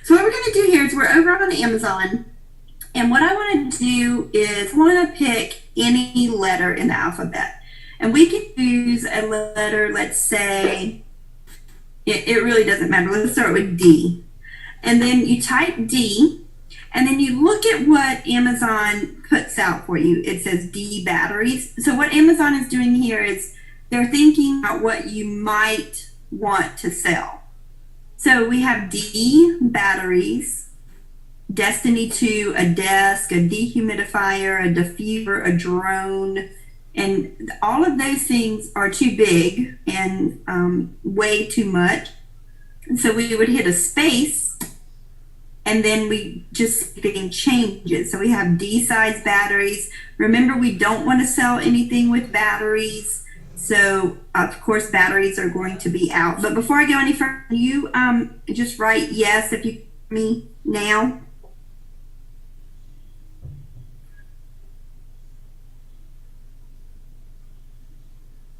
So what we're going to do here is we're over on Amazon, and what I want to do is I want to pick any letter in the alphabet. And we can use a letter, let's say, it really doesn't matter. Let's start with D. And then you type D, and then you look at what Amazon puts out for you. It says D batteries. So what Amazon is doing here is they're thinking about what you might want to sell. So we have D batteries, Destiny 2, a desk, a dehumidifier, a diffuser, a drone, and all of those things are too big and way too much. And so we would hit a space, and then we just can change it. So we have D size batteries. Remember, we don't want to sell anything with batteries. So of course batteries are going to be out. But before I go any further, you just write yes if you hear me now.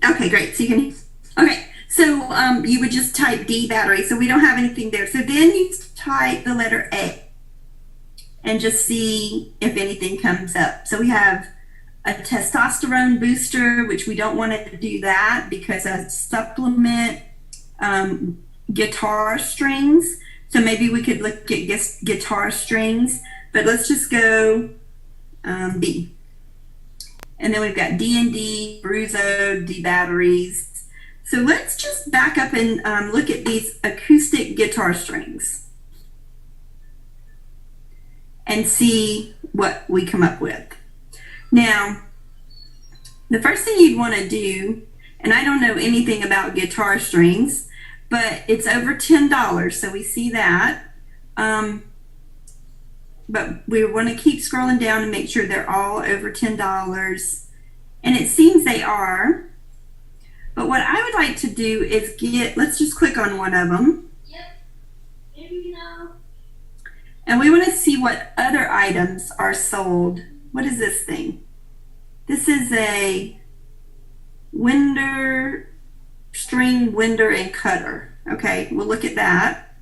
Okay, great. So you can, okay. So you would just type D battery. So we don't have anything there. So then you type the letter A and just see if anything comes up. So we have a testosterone booster, which we don't want to do that because a supplement, guitar strings. So maybe we could look at guitar strings, but let's just go B. And then we've got D&D, Bruzo, D batteries. So let's just back up and look at these acoustic guitar strings and see what we come up with. Now, the first thing you'd want to do, and I don't know anything about guitar strings, but it's over $10, so we see that. But we want to keep scrolling down and make sure they're all over $10. And it seems they are. But what I would like to do is let's just click on one of them. Yep. Maybe you know. And we want to see what other items are sold. What is this thing? This is a string winder and cutter. Okay, we'll look at that.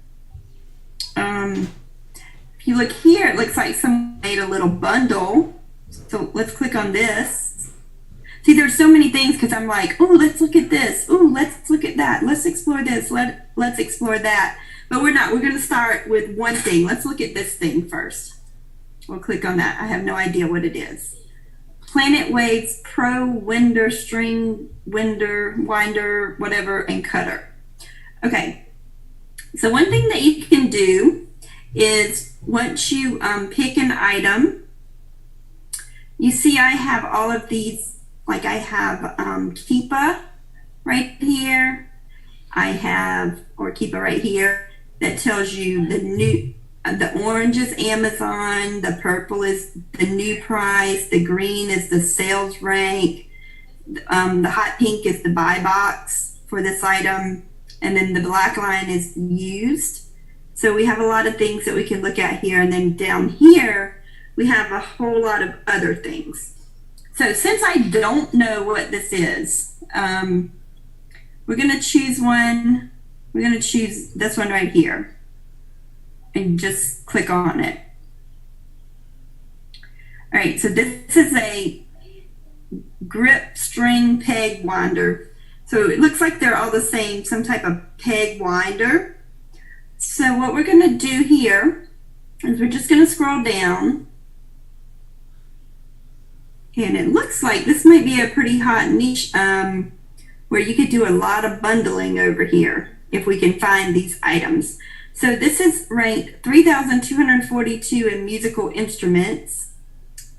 If you look here, it looks like someone made a little bundle. So let's click on this. See, there's so many things because I'm like, oh, let's look at this. Oh, let's look at that. Let's explore this. Let's explore that. But we're not. We're going to start with one thing. Let's look at this thing first. We'll click on that. I have no idea what it is. Planet Waves Pro Winder, String Winder, Winder, whatever, and Cutter. Okay. So one thing that you can do is once you pick an item, you see I have all of these. Like I have Keepa right here. I have, or Keepa right here, that tells you the orange is Amazon, the purple is the new price, the green is the sales rank, the hot pink is the buy box for this item, and then the black line is used. So we have a lot of things that we can look at here, and then down here we have a whole lot of other things. So since I don't know what this is, we're going to choose one. We're going to choose this one right here and just click on it. All right, so this is a grip string peg winder. So it looks like they're all the same, some type of peg winder. So what we're going to do here is we're just going to scroll down. And it looks like this might be a pretty hot niche where you could do a lot of bundling over here if we can find these items. So this is ranked 3,242 in musical instruments.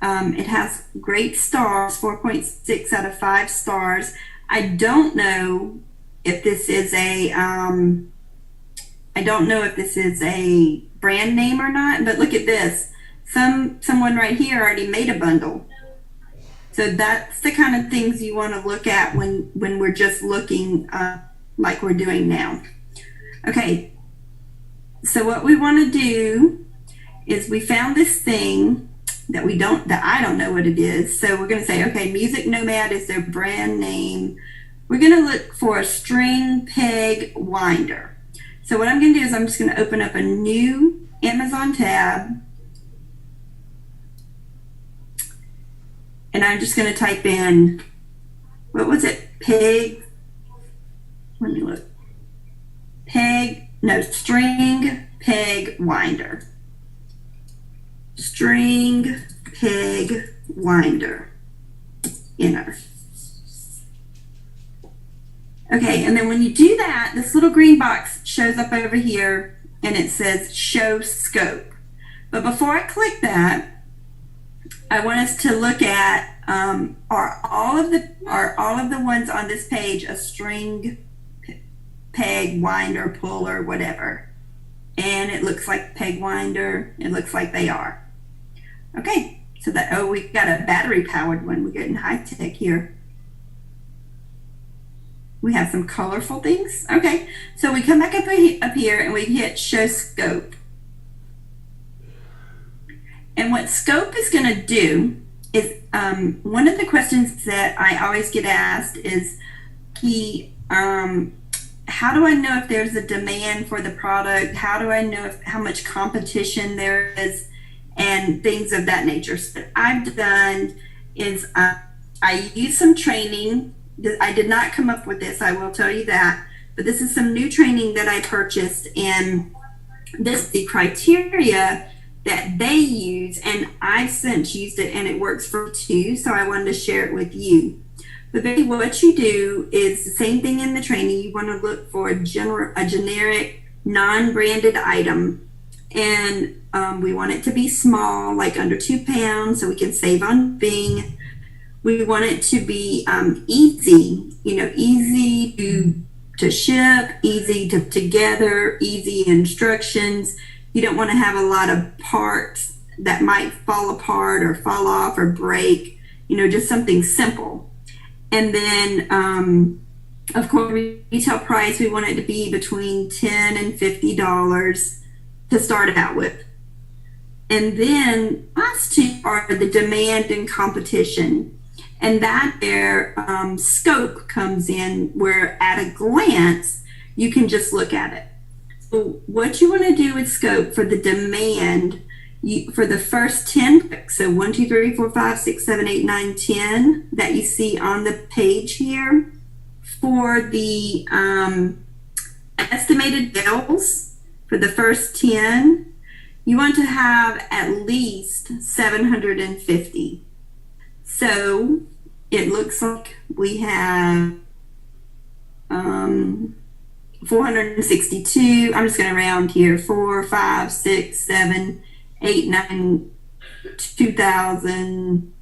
It has great stars, 4.6 out of 5 stars. I don't know if this is a brand name or not, but look at this. Someone right here already made a bundle. So that's the kind of things you want to look at when we're just looking like we're doing now. Okay, so what we want to do is we found this thing that I don't know what it is. So we're going to say, okay, Music Nomad is their brand name. We're going to look for a string peg winder. So what I'm going to do is I'm just going to open up a new Amazon tab, and I'm just going to type in, what was it? Peg. Let me look. String peg winder. String peg winder. Enter. Okay, and then when you do that, this little green box shows up over here and it says show scope. But before I click that, I want us to look at are all of the ones on this page a string peg winder, puller, whatever. And it looks like peg winder. It looks like they are. Okay, so that, we got a battery powered one. We're getting high tech here. We have some colorful things. Okay, so we come back up here and we hit show scope. And what scope is going to do is, one of the questions that I always get asked is, how do I know if there's a demand for the product? How do I know how much competition there is, and things of that nature? So what I've done is I used some training. I did not come up with this, I will tell you that, but this is some new training that I purchased, and this is the criteria that they use, and I've since used it and it works for too, so I wanted to share it with you. But basically what you do is the same thing in the training. You want to look for a generic non-branded item, and we want it to be small, like under 2 pounds, so we can save on shipping. We want it to be easy, easy to ship, easy to gather, easy instructions. You don't want to have a lot of parts that might fall apart or fall off or break, just something simple. And then, of course, retail price, we want it to be between $10 and $50 to start out with. And then last two are the demand and competition. And that there scope comes in, where at a glance, you can just look at it. So what you want to do with scope for the demand, for the first 10 clicks, so 1, 2, 3, 4, 5, 6, 7, 8, 9, 10 that you see on the page here, for the estimated bills for the first 10, you want to have at least 750. So it looks like we have 462. I'm just going to round here. 4, 5, 6, 7, 8, 9, 2,000,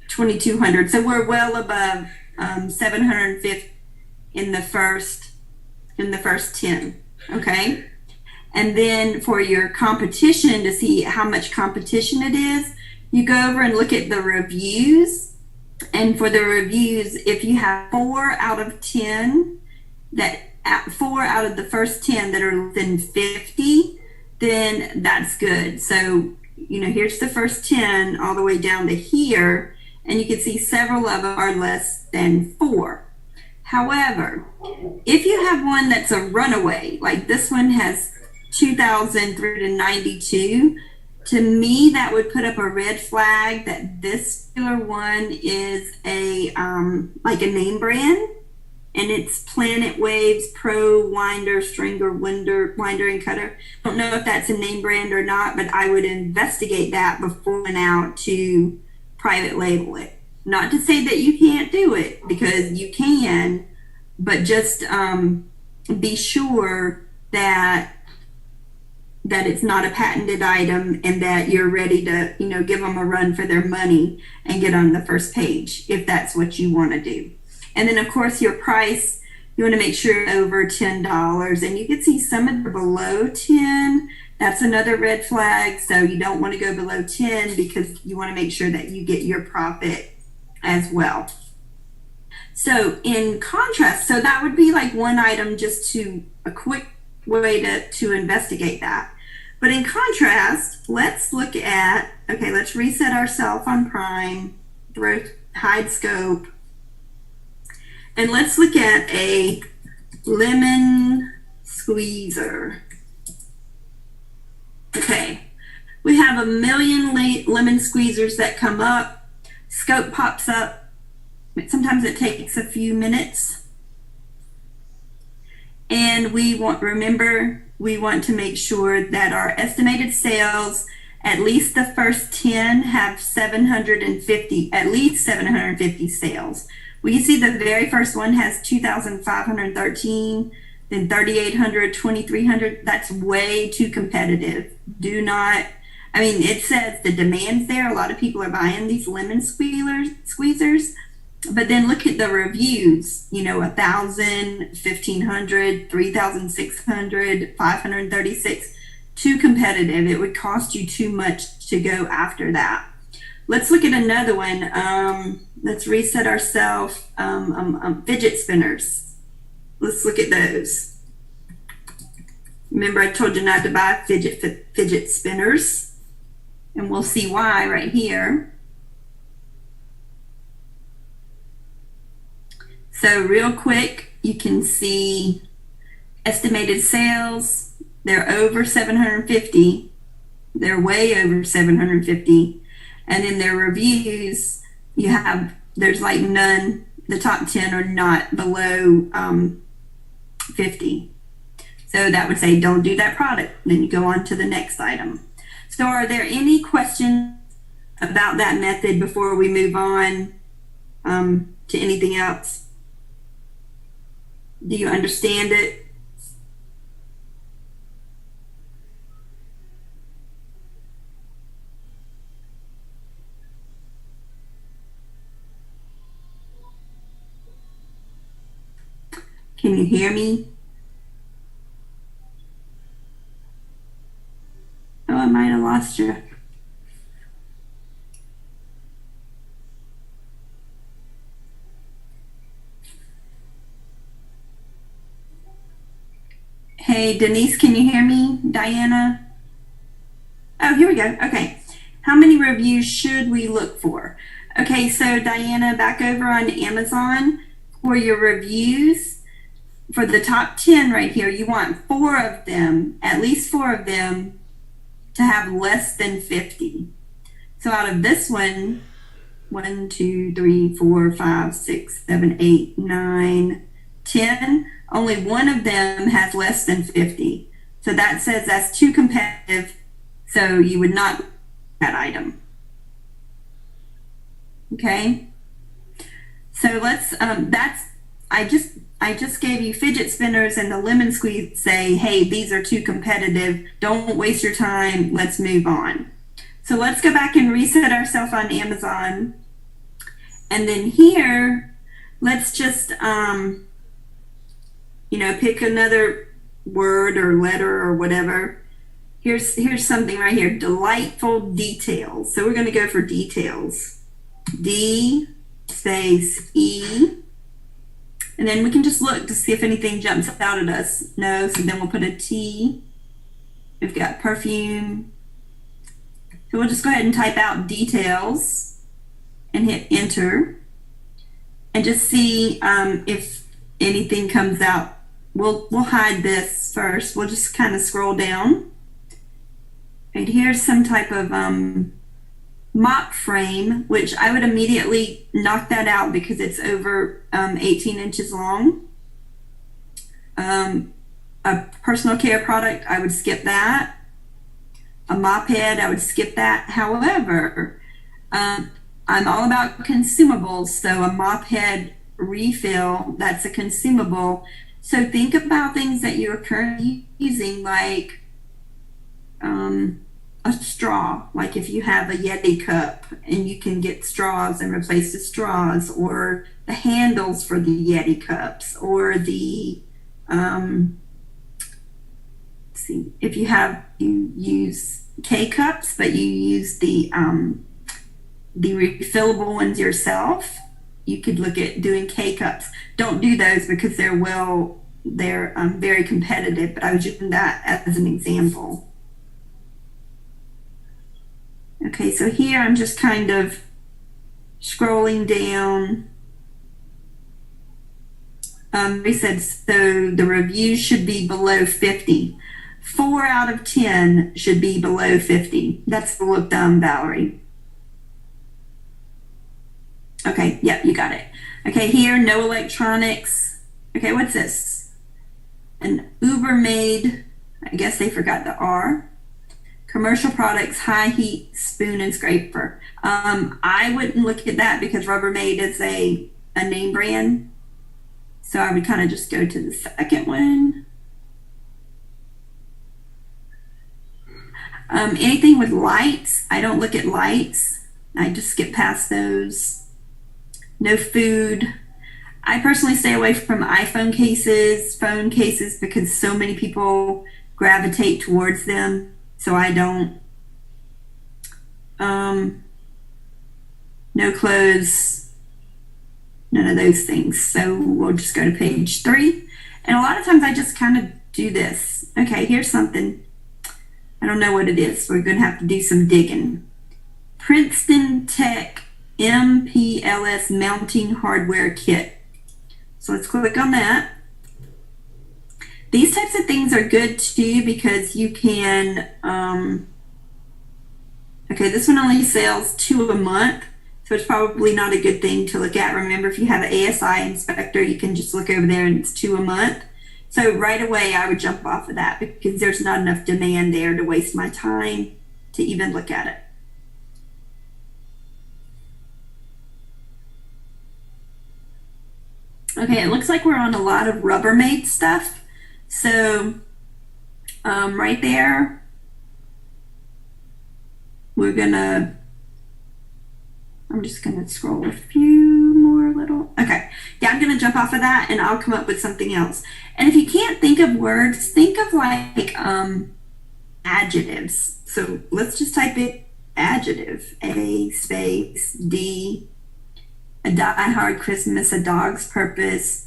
2,200. So we're well above 750 in the first 10. Okay. And then for your competition, to see how much competition it is, you go over and look at the reviews. And for the reviews, if you have 4 out of 10, 4 out of the first 10 that are within 50, then that's good. So, here's the first 10 all the way down to here, and you can see several of them are less than 4. However, if you have one that's a runaway, like this one has 2,392, to me, that would put up a red flag that this particular one is a like a name brand, and it's Planet Waves Pro Winder, Stringer, Winder and Cutter. I don't know if that's a name brand or not, but I would investigate that before going out to private label it. Not to say that you can't do it, because you can, but just be sure that it's not a patented item, and that you're ready to, give them a run for their money and get on the first page, if that's what you want to do. And then, of course, your price, you want to make sure over $10. And you can see some of the below 10. That's another red flag. So you don't want to go below 10, because you want to make sure that you get your profit as well. So in contrast, so that would be like one item, just to a quick way to investigate that. But in contrast, let's look at, okay, let's reset ourselves on Prime, hide scope, and let's look at a lemon squeezer. Okay, we have a million lemon squeezers that come up. Scope pops up. Sometimes it takes a few minutes. And we want to make sure that our estimated sales, at least the first 10 have at least 750 sales. Well, you see the very first one has 2,513, then 3,800, 2,300. That's way too competitive. It says the demand's there. A lot of people are buying these lemon squeezers. But then look at the reviews, 1,000, 1,500, 3,600, 536. Too competitive. It would cost you too much to go after that. Let's look at another one. Let's reset ourselves. Fidget spinners. Let's look at those. Remember, I told you not to buy fidget spinners. And we'll see why right here. So real quick, you can see estimated sales. They're over 750. They're way over 750. And in their reviews, there's like none. The top 10 are not below 50. So that would say don't do that product. Then you go on to the next item. So are there any questions about that method before we move on to anything else? Do you understand it? Can you hear me? Oh, I might have lost you. Hey, Denise, can you hear me? Diana? Oh, here we go. Okay. How many reviews should we look for? Okay, so Diana, back over on Amazon for your reviews. For the top 10 right here, you want 4 of them, at least 4 of them, to have less than 50. So out of this one, 1, 2, 3, 4, 5, 6, 7, 8, 9, 10, only 1 of them has less than 50. So that says that's too competitive, so you would not that item. Okay? So let's, I just gave you fidget spinners and the lemon squeeze. Say, hey, these are too competitive. Don't waste your time. Let's move on. So let's go back and reset ourselves on Amazon. And then here, let's just, pick another word or letter or whatever. Here's something right here. Delightful details. So we're going to go for details. D space E. And then we can just look to see if anything jumps out at us. No, so then we'll put a T. We've got perfume. So we'll just go ahead and type out details and hit enter. And just see if anything comes out. We'll hide this first. We'll just kind of scroll down. Right here's some type of mop frame, which I would immediately knock that out because it's over 18 inches long. A personal care product, I would skip that. A mop head, I would skip that. However, I'm all about consumables, so a mop head refill, that's a consumable. So think about things that you're currently using, like a straw, like if you have a Yeti cup and you can get straws and replace the straws, or the handles for the Yeti cups, or the if you use K-cups but you use the refillable ones yourself, you could look at doing K-cups. Don't do those because they're very competitive, but I was using that as an example. Okay, so here I'm just kind of scrolling down. We said so the reviews should be below 50. 4 out of 10 should be below 50. That's the rule of thumb, Valerie. Okay, yep, you got it. Okay, here, no electronics. Okay, what's this? An Uber made, I guess they forgot the R. Commercial products, high heat spoon and scraper. I wouldn't look at that because Rubbermaid is a name brand. So I would kind of just go to the second one. Anything with lights, I don't look at lights. I just skip past those. No food. I personally stay away from iPhone cases, phone cases, because so many people gravitate towards them. So I don't. No clothes, none of those things. So we'll just go to page 3. And a lot of times I just kind of do this. Okay, here's something. I don't know what it is. We're going to have to do some digging. Princeton Tech Mpls mounting hardware kit. So let's click on that. These types of things are good too because you can, okay, this one only sells 2 a month, so it's probably not a good thing to look at. Remember, if you have an ASI inspector, you can just look over there and it's 2 a month. So right away, I would jump off of that because there's not enough demand there to waste my time to even look at it. Okay, it looks like we're on a lot of Rubbermaid stuff. So right there, I'm just gonna scroll a few more little, okay. Yeah, I'm gonna jump off of that and I'll come up with something else. And if you can't think of words, think of like adjectives. So let's just type in adjective, A space D, a die-hard Christmas, a dog's purpose,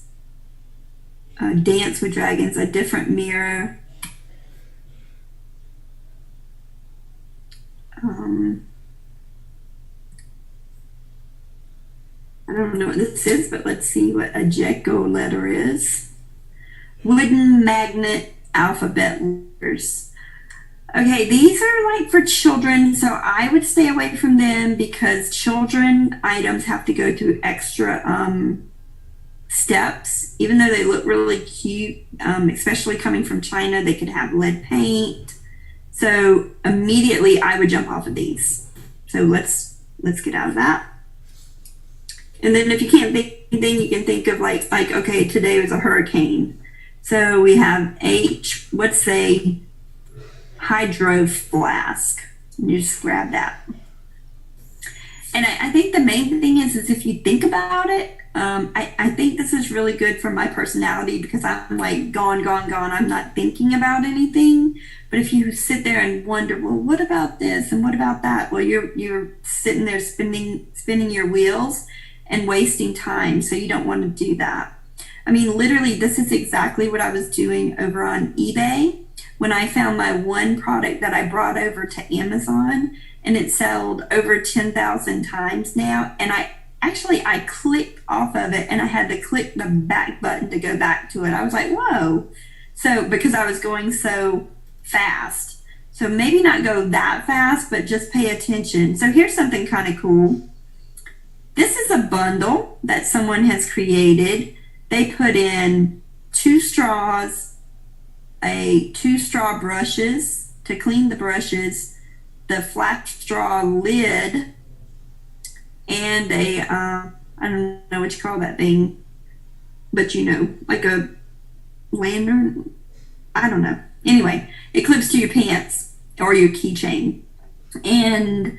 dance with dragons, a different mirror. I don't know what this is, but let's see what a Jeco letter is. Wooden magnet alphabet letters. Okay, these are like for children, so I would stay away from them because children items have to go through extra steps. Even though they look really cute, especially coming from China, they could have lead paint. So immediately I would jump off of these. So let's get out of that. And then if you can't think anything, you can think of like okay, today was a hurricane. So we have H, what's a hydro flask? And you just grab that. And I think the main thing is if you think about it, I think this is really good for my personality because I'm like gone. I'm not thinking about anything. But if you sit there and wonder, well, what about this and what about that? Well, you're sitting there spinning your wheels and wasting time. So you don't want to do that. I mean, literally, this is exactly what I was doing over on eBay when I found my one product that I brought over to Amazon, and it sold over 10,000 times now. And I clicked off of it and I had to click the back button to go back to it. I was like, whoa. So because I was going so fast. So maybe not go that fast, but just pay attention. So here's something kind of cool. This is a bundle that someone has created. They put in 2 straws, 2 straw brushes to clean the brushes, the flat straw lid, and a, I don't know what you call that thing, but you know, like a lantern, I don't know. Anyway, it clips to your pants or your keychain. And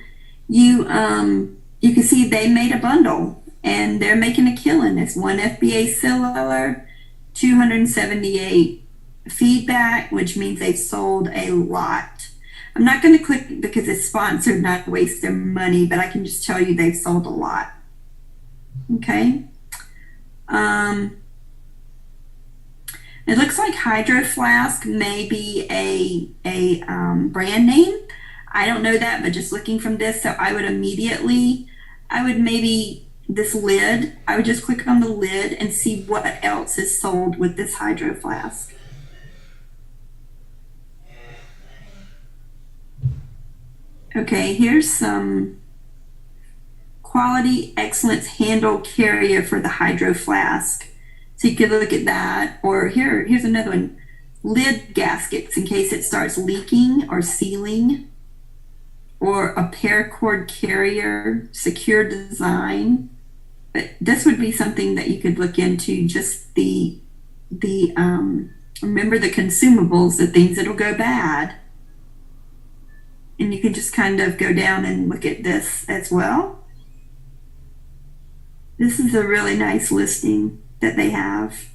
you can see they made a bundle and they're making a killing. It's 1 FBA seller, 278 feedback, which means they've sold a lot. I'm not going to click because it's sponsored, not to waste their money, but I can just tell you they've sold a lot. Okay. It looks like Hydro Flask may be a brand name. I don't know that, but just looking from this, so I would maybe this lid, I would just click on the lid and see what else is sold with this Hydro Flask. Okay, here's some quality excellence handle carrier for the hydro flask. So you could look at that. Or here's another one. Lid gaskets in case it starts leaking or sealing. Or a paracord carrier, secure design. But this would be something that you could look into, just the remember the consumables, the things that'll go bad. And you can just kind of go down and look at this as well. This is a really nice listing that they have.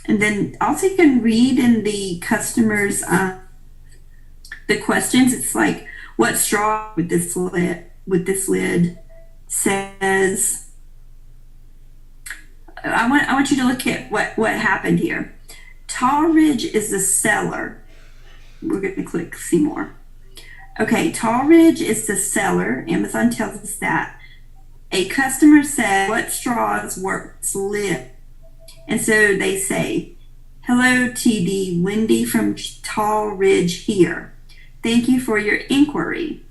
And then also you can read in the customers, the questions. It's like, what straw with this lid says. I want you to look at what happened here. Tall Ridge is the seller. We're going to click see more. Okay, Tall Ridge is the seller. Amazon tells us that. A customer said, what straws work this lid? And so they say, hello TD, Wendy from Tall Ridge here. Thank you for your inquiry.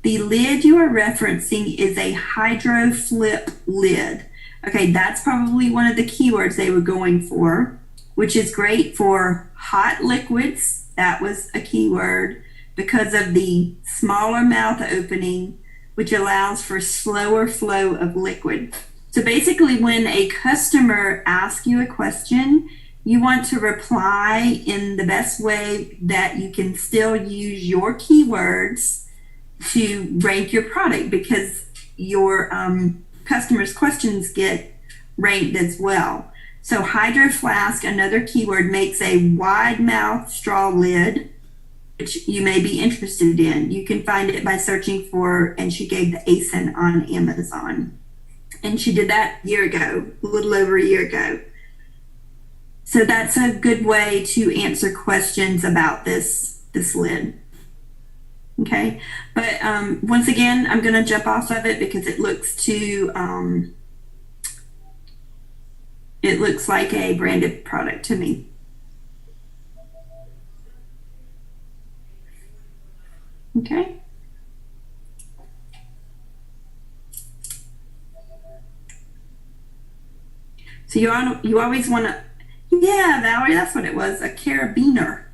The lid you are referencing is a hydro flip lid. Okay, that's probably one of the keywords they were going for, which is great for hot liquids. That was a keyword because of the smaller mouth opening, which allows for slower flow of liquid. So basically, when a customer asks you a question, you want to reply in the best way that you can still use your keywords to rank your product, because your customers' questions get ranked as well. So hydro flask, another keyword, makes a wide mouth straw lid, which you may be interested in. You can find it by searching for, and she gave the ASIN on Amazon. And she did that a year ago, a little over a year ago. So that's a good way to answer questions about this lid. Okay, but once again, I'm going to jump off of it because it looks it looks like a branded product to me. Okay. So you always want to, yeah, Valerie, that's what it was, a carabiner.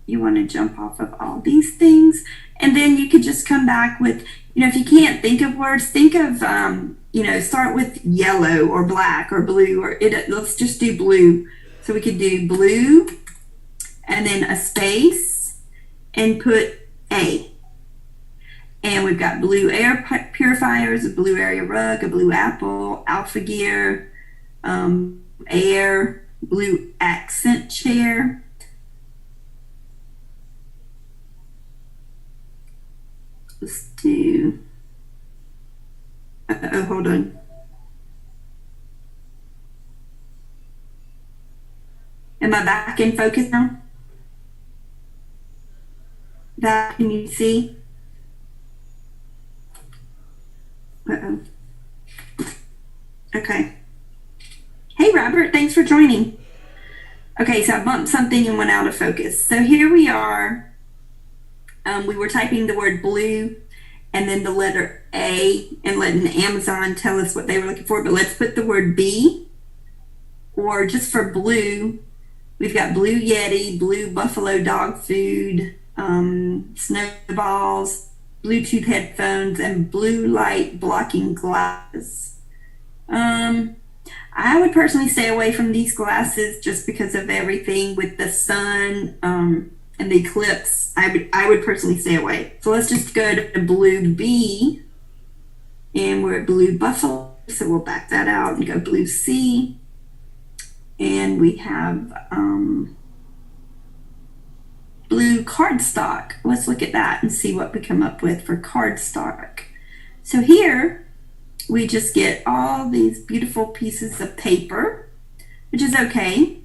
You want to jump off of all these things, and then you could just come back with, if you can't think of words, think of, start with yellow or black or blue, or let's just do blue. So we could do blue and then a space and put A. And we've got blue air purifiers, a blue area rug, a blue apple, alpha gear, air, blue accent chair. Let's do, hold on. Am I back in focus now? That, can you see? Uh-oh. Okay. Hey, Robert, thanks for joining. Okay, so I bumped something and went out of focus. So here we are. We were typing the word blue and then the letter A and letting Amazon tell us what they were looking for. But let's put the word B, or just for blue, we've got blue Yeti, blue buffalo dog food, snowballs, Bluetooth headphones, and blue light blocking glasses. I would personally stay away from these glasses just because of everything with the sun and the eclipse. I would personally stay away. So let's just go to blue B, and we're at blue buffalo. So we'll back that out and go blue C, and we have blue cardstock. Let's look at that and see what we come up with for cardstock. So here we just get all these beautiful pieces of paper, which is okay,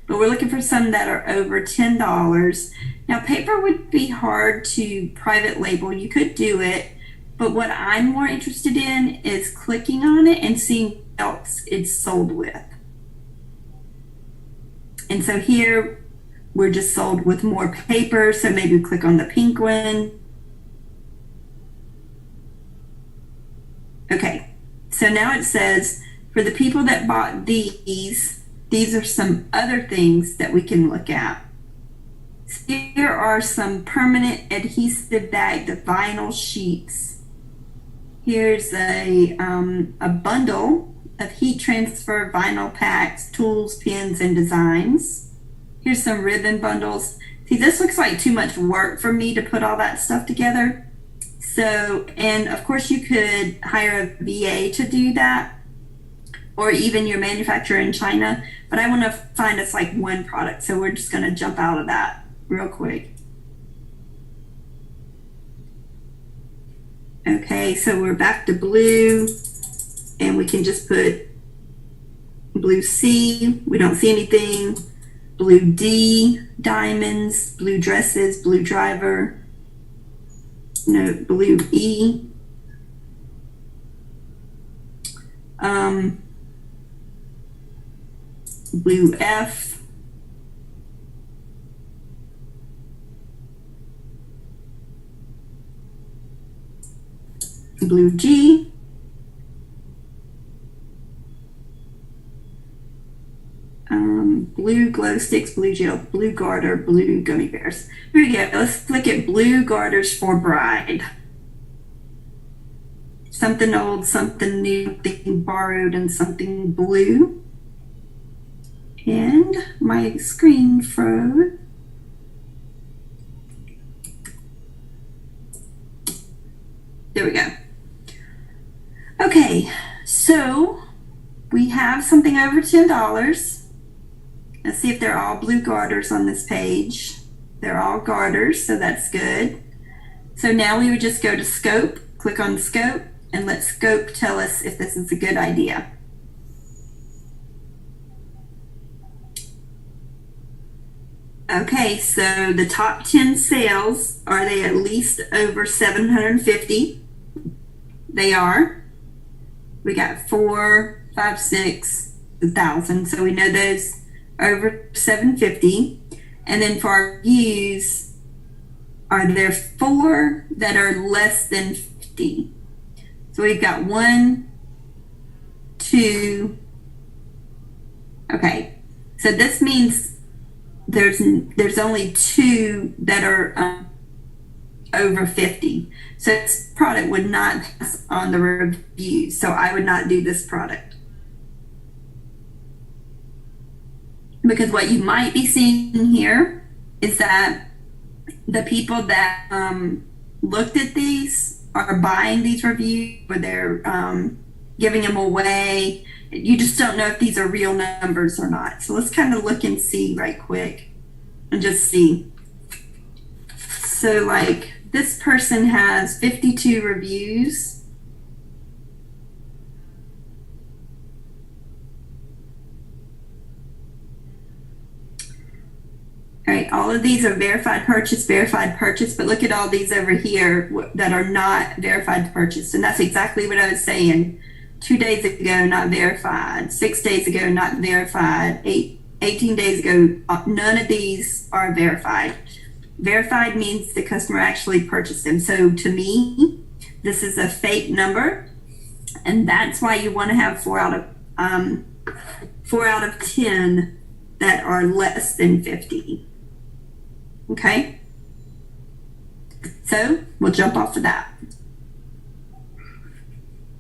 but we're looking for some that are over $10. Now, paper would be hard to private label. You could do it, but what I'm more interested in is clicking on it and seeing what else it's sold with. And so here we're just sold with more paper, so maybe we click on the pink one. Okay, so now it says, for the people that bought these are some other things that we can look at. So here are some permanent adhesive bagged vinyl sheets. Here's a bundle of heat transfer vinyl packs, tools, pins, and designs. Here's some ribbon bundles. See, this looks like too much work for me to put all that stuff together. So, and of course you could hire a VA to do that, or even your manufacturer in China, but I want to find us like one product. So we're just going to jump out of that real quick. Okay, so we're back to blue, and we can just put blue C. We don't see anything. Blue D, diamonds, blue dresses, blue driver. No, blue E. Blue F. Blue G. Blue glow sticks, blue gel, blue garter, blue gummy bears. Here we go. Let's look at blue garters for bride. Something old, something new, something borrowed, and something blue. And my screen froze. There we go. Okay, so we have something over $10. Let's see if they're all blue garters on this page. They're all garters, so that's good. So now we would just go to scope, click on scope, and let scope tell us if this is a good idea. Okay, so the top 10 sales, are they at least over 750? They are. We got 4, 5, 6, 1,000. So we know those over 750. And then for our views, are there 4 that are less than 50? So we've got 1, 2. Okay, so this means there's only 2 that are over 50. So this product would not pass on the review. So I would not do this product. Because what you might be seeing here is that the people that looked at these are buying these reviews, or they're giving them away. You just don't know if these are real numbers or not. So let's kind of look and see right quick and just see. So like this person has 52 reviews. All right, all of these are verified purchase, but look at all these over here that are not verified purchase. And that's exactly what I was saying. 2 days ago, not verified. 6 days ago, not verified. 18 days ago, none of these are verified. Verified means the customer actually purchased them. So to me, this is a fake number, and that's why you want to have 4 out of 10 that are less than 50. Okay, so we'll jump off of that.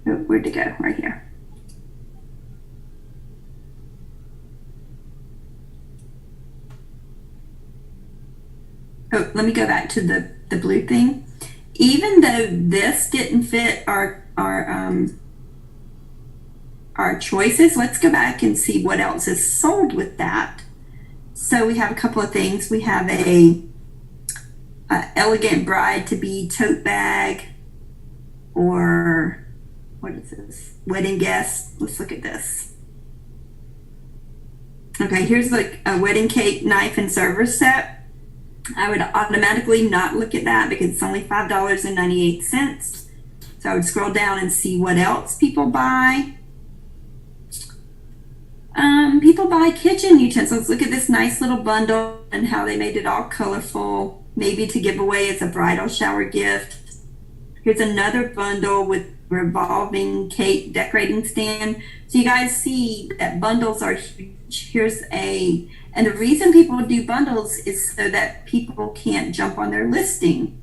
Oh, where'd it go? Right here. Oh, let me go back to the blue thing. Even though this didn't fit our choices, let's go back and see what else is sold with that. So we have a couple of things. We have a elegant bride to be tote bag, or what is this? Wedding guest. Let's look at this. Okay, here's like a wedding cake, knife, and server set. I would automatically not look at that because it's only $5.98. So I would scroll down and see what else people buy. People buy kitchen utensils. Look at this nice little bundle and how they made it all colorful, maybe to give away as a bridal shower gift. Here's another bundle with revolving cake decorating stand. So you guys see that bundles are huge. And the reason people do bundles is so that people can't jump on their listing.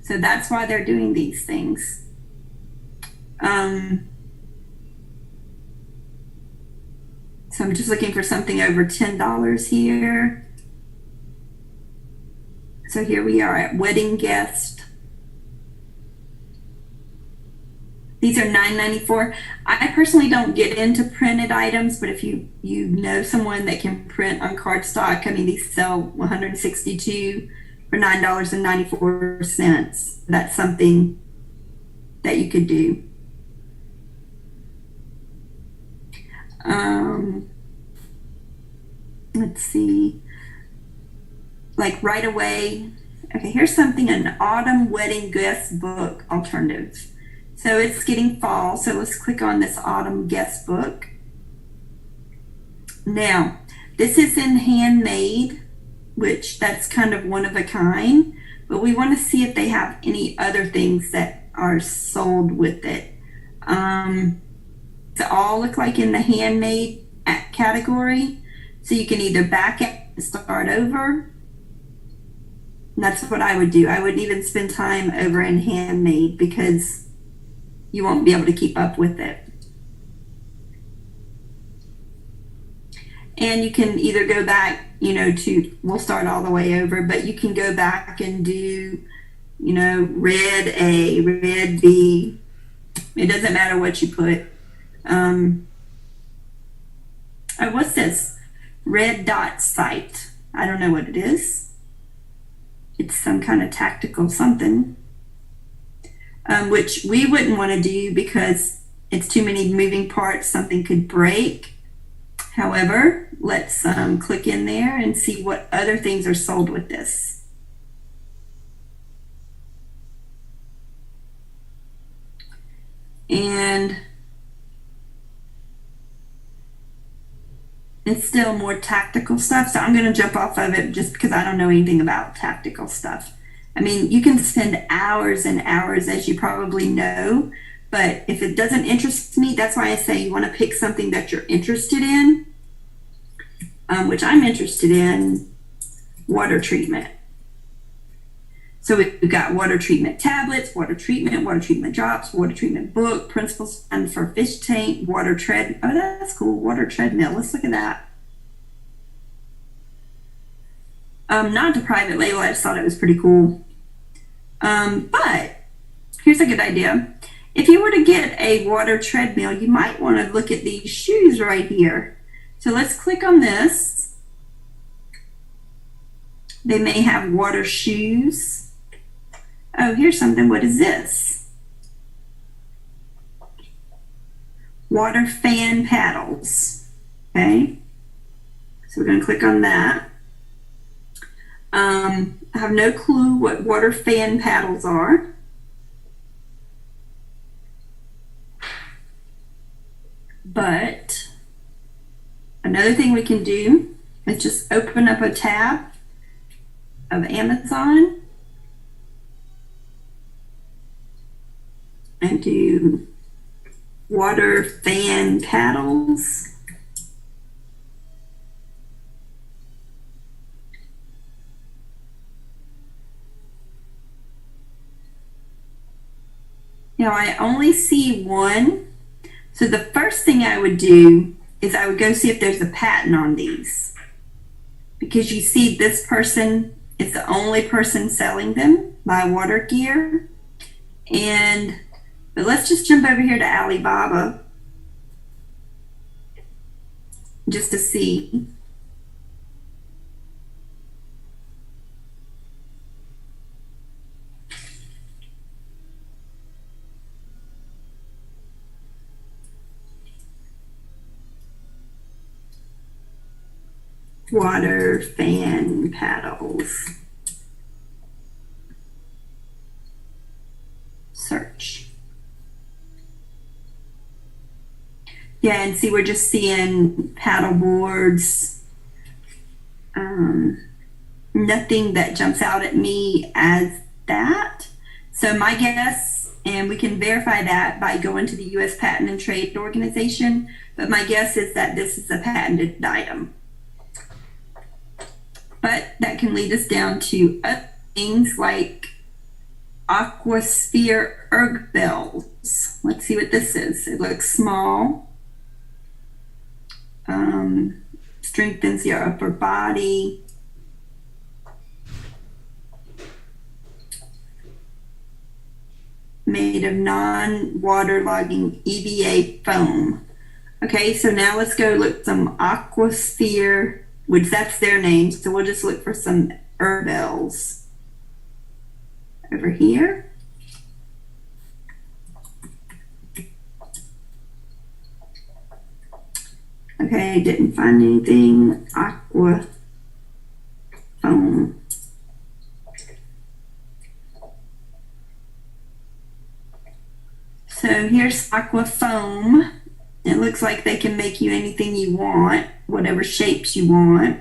So that's why they're doing these things. So I'm just looking for something over $10 here. So here we are at wedding guest. These are $9.94. I personally don't get into printed items, but if you know someone that can print on cardstock, I mean, these sell 162 for $9.94. That's something that you could do. Let's see, like right away. Okay, here's something, an autumn wedding guest book alternative. So it's getting fall, so let's click on this autumn guest book. Now, this is in handmade, which that's kind of one of a kind, but we want to see if they have any other things that are sold with it. To all look like in the handmade category. So you can either back it and start over. And that's what I would do. I wouldn't even spend time over in handmade because you won't be able to keep up with it. And you can either go back, we'll start all the way over, but you can go back and do, red A, red B. It doesn't matter what you put. What's this? Red dot sight. I don't know what it is. It's some kind of tactical something, which we wouldn't want to do because it's too many moving parts. Something could break. However, let's click in there and see what other things are sold with this. And it's still more tactical stuff, so I'm going to jump off of it just because I don't know anything about tactical stuff. I mean, you can spend hours and hours, as you probably know, but if it doesn't interest me, that's why I say you want to pick something that you're interested in, which I'm interested in, water treatment. So we've got water treatment tablets, water treatment drops, water treatment book, principles for fish tank, water tread. Oh, that's cool. Water treadmill. Let's look at that. Not a private label. I just thought it was pretty cool. But here's a good idea. If you were to get a water treadmill, you might want to look at these shoes right here. So let's click on this. They may have water shoes. Oh, here's something. What is this? Water fan paddles. Okay. So we're going to click on that. I have no clue what water fan paddles are. But another thing we can do is just open up a tab of Amazon and do water fan paddles. Now I only see one. So the first thing I would do is I would go see if there's a patent on these. Because you see this person is the only person selling them, My Water Gear. But let's just jump over here to Alibaba just to see. Water fan paddles. Search. Yeah, and see, we're just seeing paddle boards. Nothing that jumps out at me as that. So my guess, and we can verify that by going to the U.S. Patent and Trade Organization, but my guess is that this is a patented item. But that can lead us down to other things like Aquasphere erg bells. Let's see what this is. It looks small. Strengthens your upper body. Made of non-waterlogging EVA foam. Okay, so now let's go look some Aquasphere, which that's their name, so we'll just look for some herbels over here. Okay, didn't find anything. Aqua foam. So here's Aqua foam. It looks like they can make you anything you want, whatever shapes you want.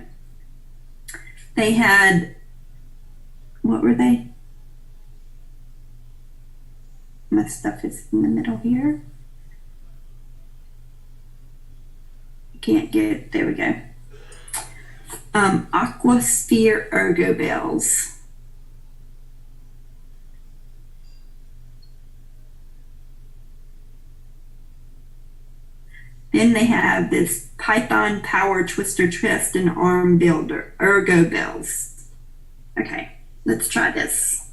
They had, what were they? My stuff is in the middle here. Can't get it. There we go. Aquasphere ergo bells. Then they have this Python power twister twist and arm builder ergo bells. Okay, let's try this.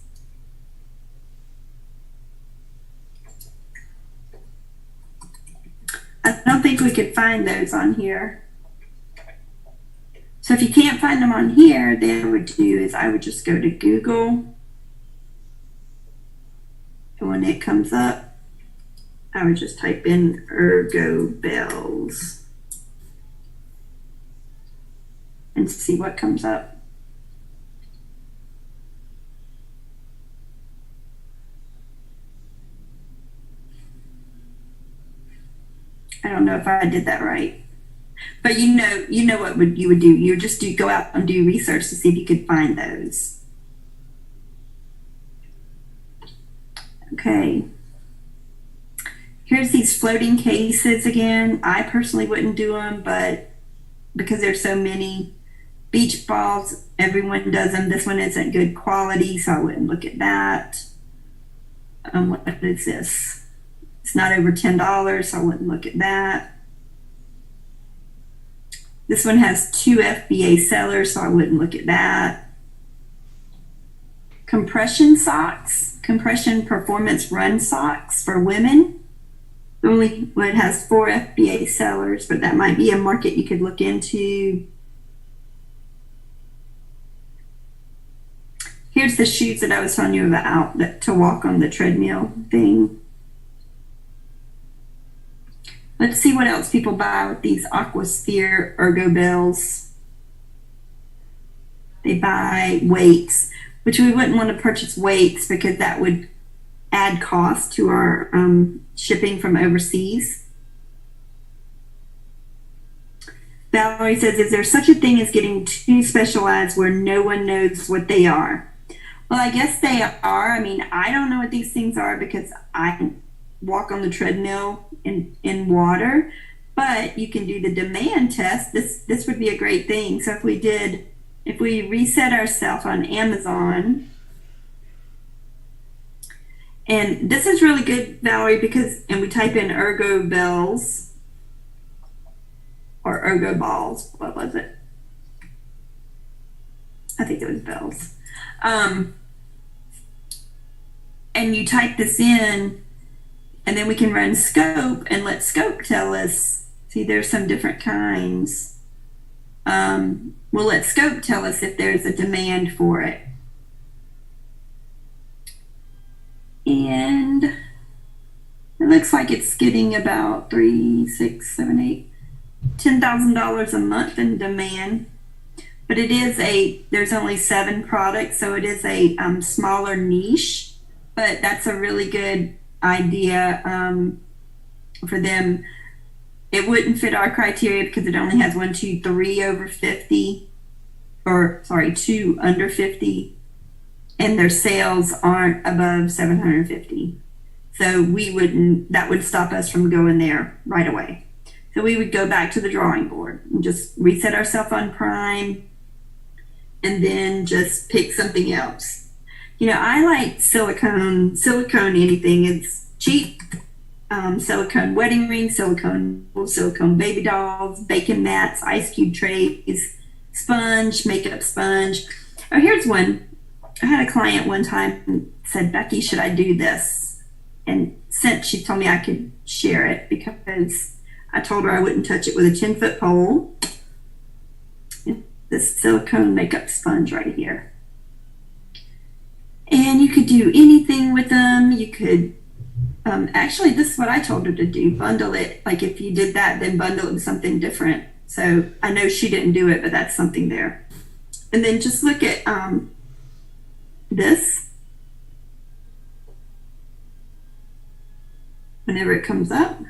I don't think we could find those on here. So if you can't find them on here, then what I would do is I would just go to Google. And when it comes up, I would just type in ergo bells and see what comes up. I don't know if I did that right, but you know what you would do. You would just go out and do research to see if you could find those. Okay. Here's these floating cases again. I personally wouldn't do them, but because there's so many beach balls, everyone does them. This one isn't good quality, so I wouldn't look at that. What is this? It's not over $10, so I wouldn't look at that. This one has 2 FBA sellers, so I wouldn't look at that. Compression socks, compression performance run socks for women. Only well, it has 4 FBA sellers, but that might be a market you could look into. Here's the shoes that I was telling you about to walk on the treadmill thing. Let's see what else people buy with these Aquasphere ergo bells. They buy weights, which we wouldn't want to purchase weights because that would add cost to our shipping from overseas. Valerie says, is there such a thing as getting too specialized where no one knows what they are? Well, I guess they are. I mean, I don't know what these things are because I walk on the treadmill in water, but you can do the demand test. This would be a great thing. So if we reset ourselves on Amazon, and this is really good, Valerie, and we type in ergo bells or ergo balls. What was it? I think it was bells. And you type this in, and then we can run scope and let scope tell us. See, there's some different kinds. We'll let scope tell us if there's a demand for it. And it looks like it's getting about $10,000 a month in demand. But it is there's only 7 products, so it is a smaller niche. But that's a really good idea for them. It wouldn't fit our criteria because it only has 1, 2, 3 over 50, or sorry, 2 under 50, and their sales aren't above 750. So that would stop us from going there right away. So we would go back to the drawing board and just reset ourselves on Prime and then just pick something else. I like silicone anything. It's cheap. Silicone wedding rings, silicone baby dolls, bacon mats, ice cube trays, sponge, makeup sponge. Oh, here's one. I had a client one time said, Becky, should I do this? And since she told me I could share it because I told her I wouldn't touch it with a 10-foot pole. This silicone makeup sponge right here. And you could do anything with them. You could, actually, this is what I told her to do. Bundle it. Like if you did that, then bundle it with something different. So I know she didn't do it, but that's something there. And then just look at this. Whenever it comes up.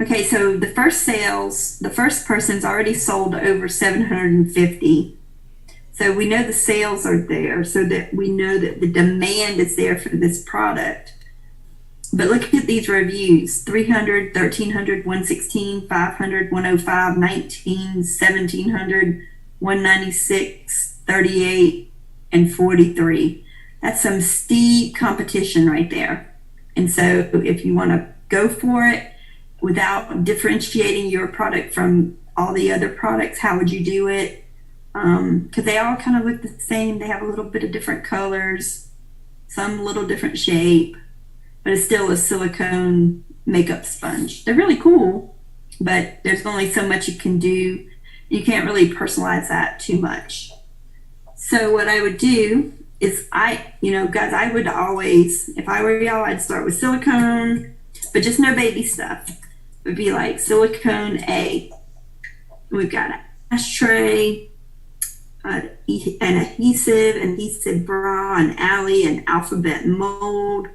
Okay, so the first person's already sold over 750. So we know the sales are there, so that we know that the demand is there for this product. But look at these reviews: 300, 1300, 116, 500, 105, 19, 1700, 196, 38, and 43. That's some steep competition right there. And so if you want to go for it without differentiating your product from all the other products, how would you do it? Because they all kind of look the same. They have a little bit of different colors, some little different shape, but it's still a silicone makeup sponge. They're really cool, but there's only so much you can do. You can't really personalize that too much. So what I would do is guys, I would always, if I were y'all, I'd start with silicone, but just no baby stuff. It would be like silicone A. We've got an ashtray, an adhesive bra, an alley, an alphabet mold.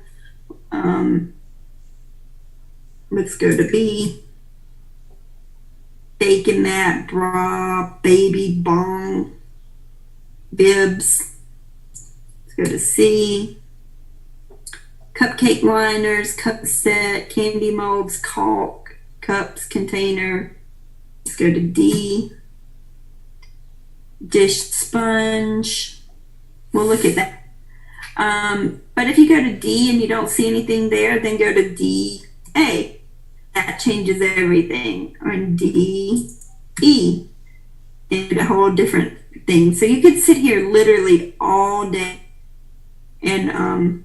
Let's go to B. Bacon mat, bra, baby bong, bibs. Let's go to C. Cupcake liners, cup set, candy molds, caulk, cups, container. Let's go to D. Dish sponge. We'll look at that. But if you go to D and you don't see anything there, then go to D-A. That changes everything. Or D-E. And a whole different thing. So you could sit here literally all day and,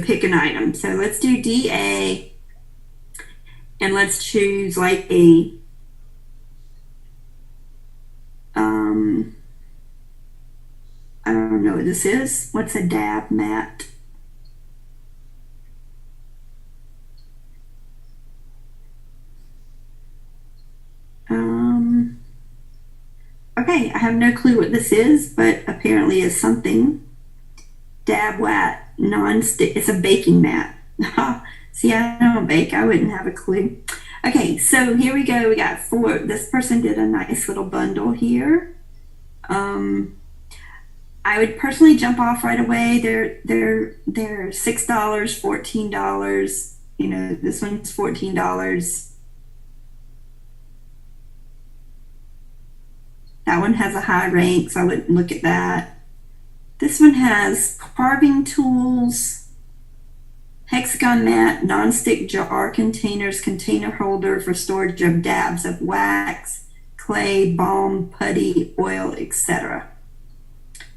pick an item. So let's do D-A. And let's choose like a, I don't know what this is. What's a dab mat? Okay, I have no clue what this is, but apparently it's something. Dab wat, non-stick. It's a baking mat. See, I don't bake. I wouldn't have a clue. Okay, so here we go. We got 4. This person did a nice little bundle here. I would personally jump off right away. They're $6, $14. This one's $14. That one has a high rank, so I wouldn't look at that. This one has carving tools, hexagon mat, non-stick jar containers, container holder for storage of dabs of wax, clay, balm, putty, oil, etc.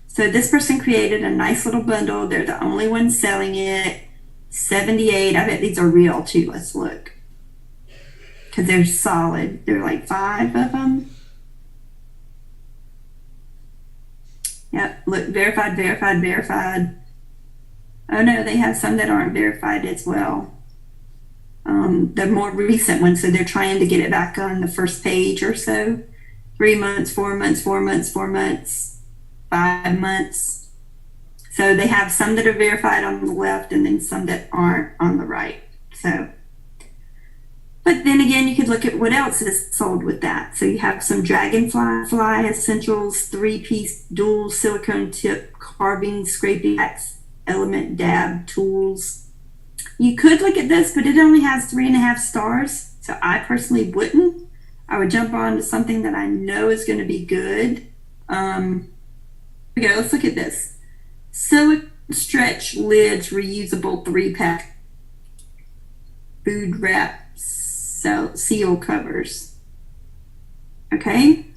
So this person created a nice little bundle. They're the only ones selling it. 78. I bet these are real too. Let's look. Because they're solid. There are like 5 of them. Yep, look, verified, verified, verified. Oh no, they have some that aren't verified as well. The more recent ones, so they're trying to get it back on the first page or so. 3 months, 4 months, 4 months, 4 months, 5 months. So they have some that are verified on the left and then some that aren't on the right. So, but then again, you could look at what else is sold with that. So you have some Dragonfly Fly Essentials 3-piece dual silicone tip carving scraping axe element dab tools. You could look at this, but it only has 3.5 stars. So I personally wouldn't. I would jump on to something that I know is going to be good. Here we go. Let's look at this. Silicone Stretch Lids Reusable 3-pack food wrap seal covers. Okay.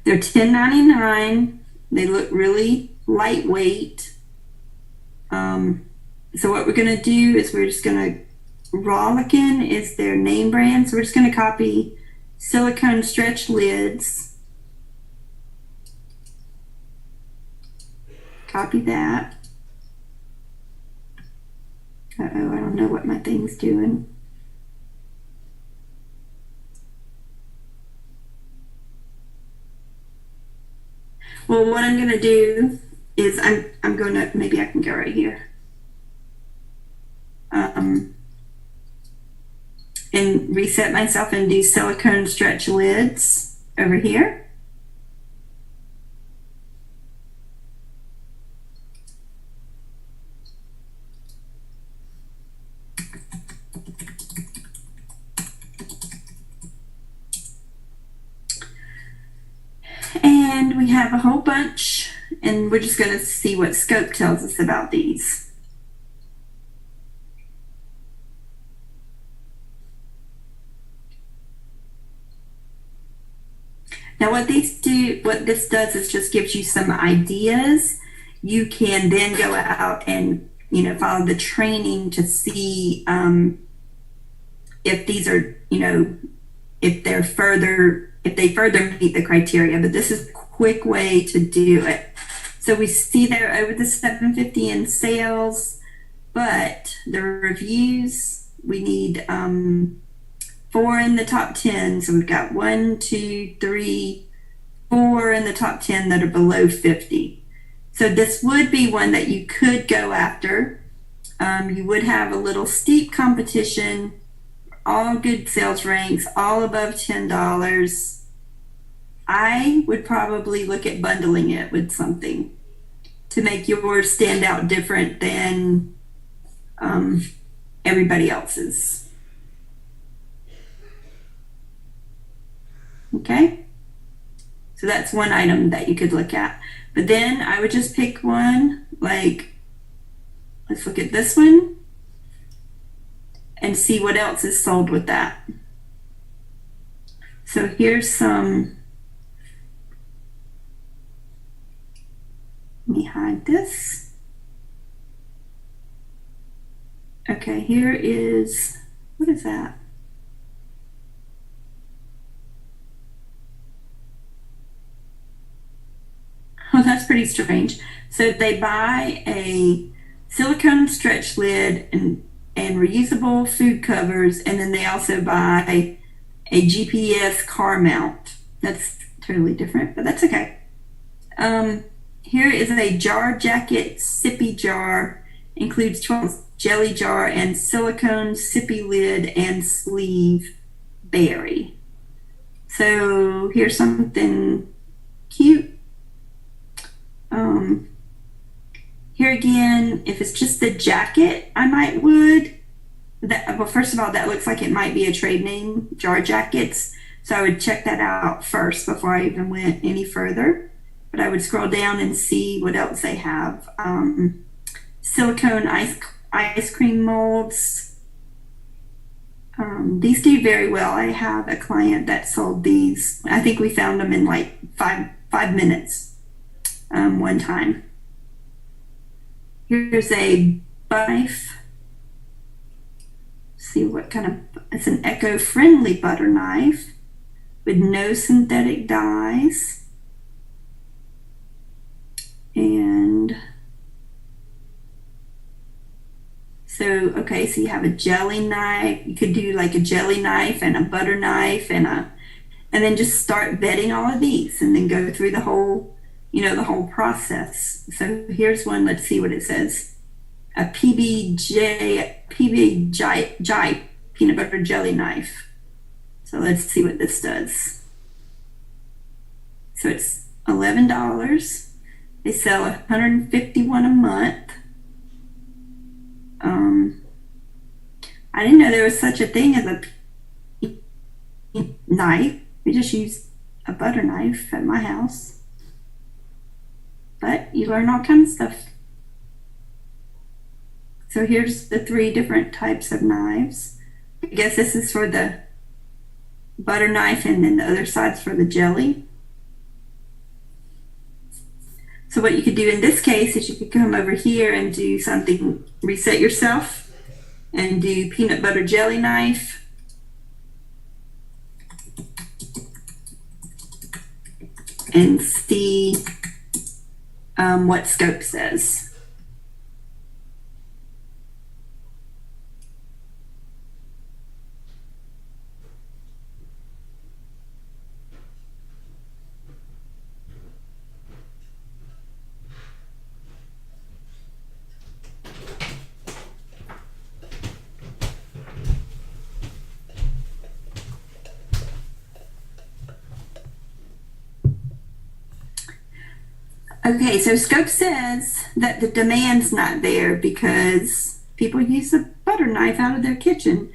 They're $10.99. They look really lightweight. So what we're going to do is we're just going to, Rollickin is their name brand. So we're just going to copy Silicone Stretch Lids. Copy that. Uh-oh, I don't know what my thing's doing. Well, what I'm going to do is I'm going to, maybe I can go right here. And reset myself and do Silicone Stretch Lids over here. And we have a whole bunch, and we're just going to see what scope tells us about these. Now what this does is just gives you some ideas. You can then go out and, follow the training to see if these are, if they further meet the criteria. But this is a quick way to do it. So we see they're over the $7.50 in sales, but the reviews, we need 4 in the top 10. So we've got 1, 2, 3, 4 in the top 10 that are below 50. So this would be one that you could go after. You would have a little steep competition, all good sales ranks, all above $10. I would probably look at bundling it with something to make yours stand out different than everybody else's. Okay, so that's one item that you could look at. But then I would just pick one, like, let's look at this one and see what else is sold with that. So here's some, let me hide this. Okay, here is, what is that? Oh, that's pretty strange. So they buy a silicone stretch lid and reusable food covers, and then they also buy a GPS car mount. That's totally different, but that's okay. Here is a jar jacket sippy jar, includes 12 jelly jar and silicone sippy lid and sleeve berry. So here's something cute. Here again, if it's just the jacket, I would. Well, first of all, that looks like it might be a trade name, Jar Jackets. So I would check that out first before I even went any further. But I would scroll down and see what else they have. Silicone ice cream molds. These do very well. I have a client that sold these. I think we found them in like five minutes one time. Here's a knife. See what kind of, it's an eco-friendly butter knife with no synthetic dyes. And so, okay, so you have a jelly knife. You could do like a jelly knife and a butter knife and then just start vetting all of these and then go through the whole the whole process. So here's one. Let's see what it says. A PBJ peanut butter jelly knife. So let's see what this does. So it's $11. They sell 151 a month. I didn't know there was such a thing as a knife. We just use a butter knife at my house. But you learn all kinds of stuff. So here's the 3 different types of knives. I guess this is for the butter knife, and then the other side's for the jelly. So what you could do in this case is you could come over here and do something, reset yourself, and do peanut butter jelly knife. And see what scope says. Okay, so scope says that the demand's not there because people use a butter knife out of their kitchen.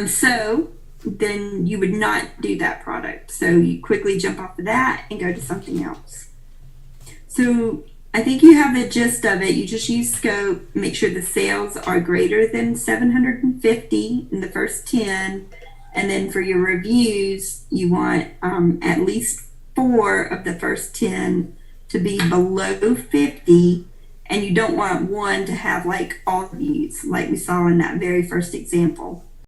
So then you would not do that product. So you quickly jump off of that and go to something else. So I think you have the gist of it. You just use scope, make sure the sales are greater than 750 in the first 10. And then for your reviews, you want at least 4 of the first 10 to be below 50, and you don't want one to have like all views like we saw in that very first example.